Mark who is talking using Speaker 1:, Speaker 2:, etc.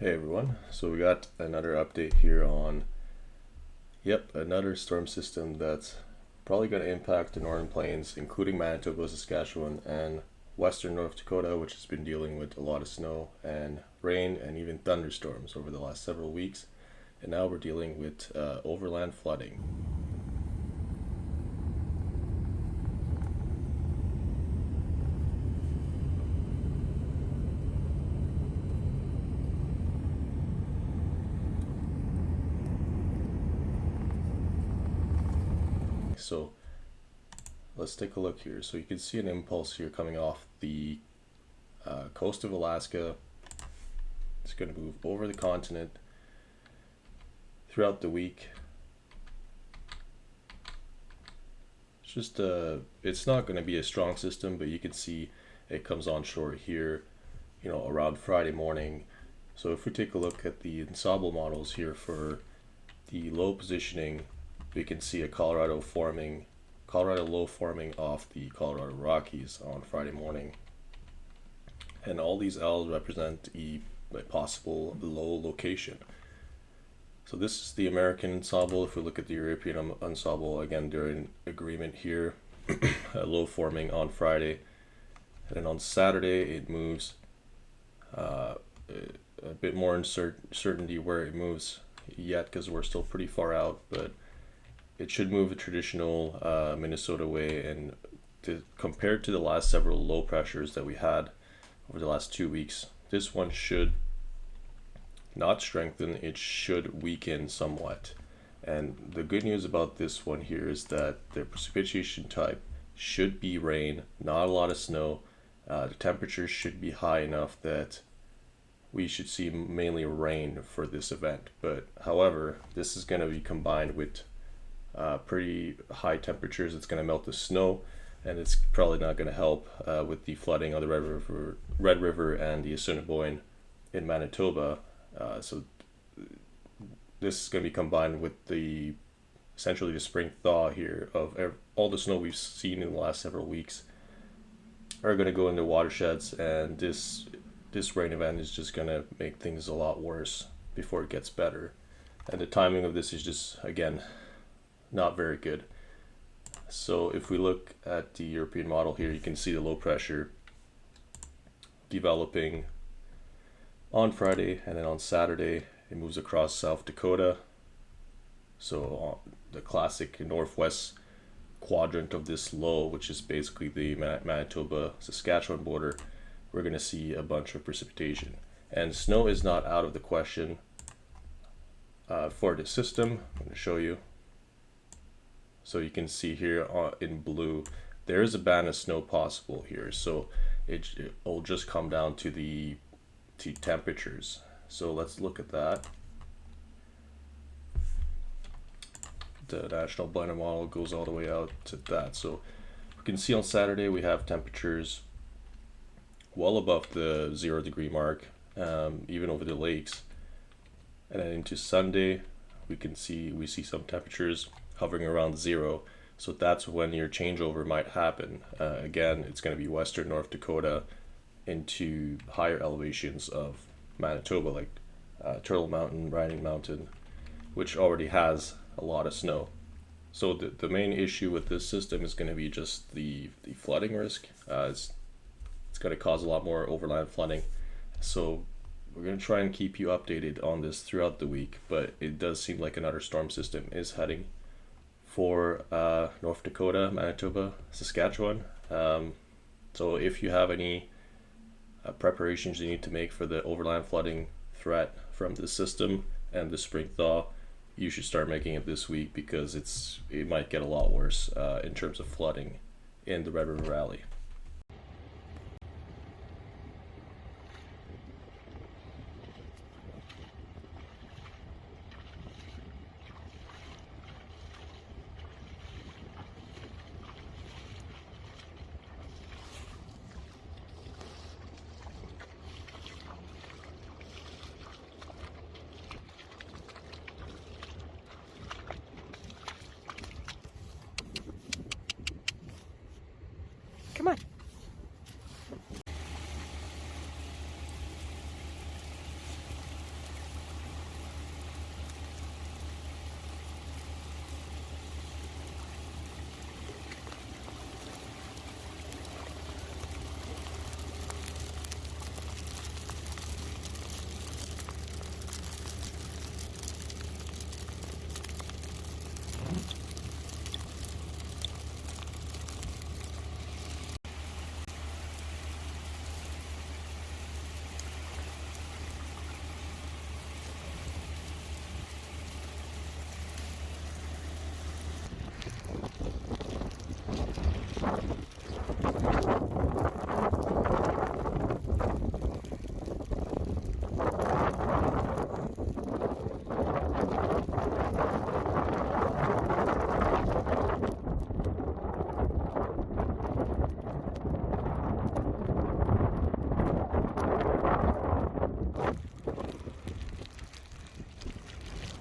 Speaker 1: Hey everyone, so we got another update here on, another storm system that's probably going to impact the northern plains, including Manitoba, Saskatchewan, and western North Dakota, which has been dealing with a lot of snow and rain and even thunderstorms over the last several weeks. And now we're dealing with overland flooding. So let's take a look here. So you can see an impulse here coming off the coast of Alaska. It's going to move over the continent throughout the week. It's not going to be a strong system, but you can see it comes onshore here, around Friday morning. So if we take a look at the ensemble models here for the low positioning, we can see a Colorado low forming off the Colorado Rockies on Friday morning. And all these L's represent a possible low location. So this is the American ensemble. If we look at the European ensemble, again, they're in agreement here. A low forming on Friday. And then on Saturday, it moves a bit more uncertainty where it moves yet, because we're still pretty far out, but it should move a traditional Minnesota way. And compared to the last several low pressures that we had over the last 2 weeks, this one should not strengthen, it should weaken somewhat. And the good news about this one here is that the precipitation type should be rain, not a lot of snow. The temperatures should be high enough that we should see mainly rain for this event. But however, this is going to be combined with pretty high temperatures. It's going to melt the snow, and it's probably not going to help with the flooding on the Red River and the Assiniboine in Manitoba. So this is going to be combined with essentially the spring thaw here of all the snow we've seen in the last several weeks are going to go into watersheds, and this rain event is just going to make things a lot worse before it gets better. And the timing of this is just, again, not very good. So if we look at the European model here, you can see the low pressure developing on Friday, and then on Saturday it moves across South Dakota. So the classic northwest quadrant of this low, which is basically the Manitoba Saskatchewan border, we're going to see a bunch of precipitation. And snow is not out of the question for this system. I'm going to show you. So you can see here in blue, there is a band of snow possible here. So it'll just come down to temperatures. So let's look at that. The national blended model goes all the way out to that. So we can see on Saturday we have temperatures well above the 0 degree mark, even over the lakes. And then into Sunday, we see some temperatures hovering around 0. So that's when your changeover might happen. Again, it's going to be western North Dakota into higher elevations of Manitoba, like Turtle Mountain, Riding Mountain, which already has a lot of snow. So the main issue with this system is going to be just the flooding risk. It's going to cause a lot more overland flooding. So we're going to try and keep you updated on this throughout the week, but it does seem like another storm system is heading for North Dakota, Manitoba, Saskatchewan. So if you have any preparations you need to make for the overland flooding threat from this system and the spring thaw, you should start making it this week, because it might get a lot worse in terms of flooding in the Red River Valley.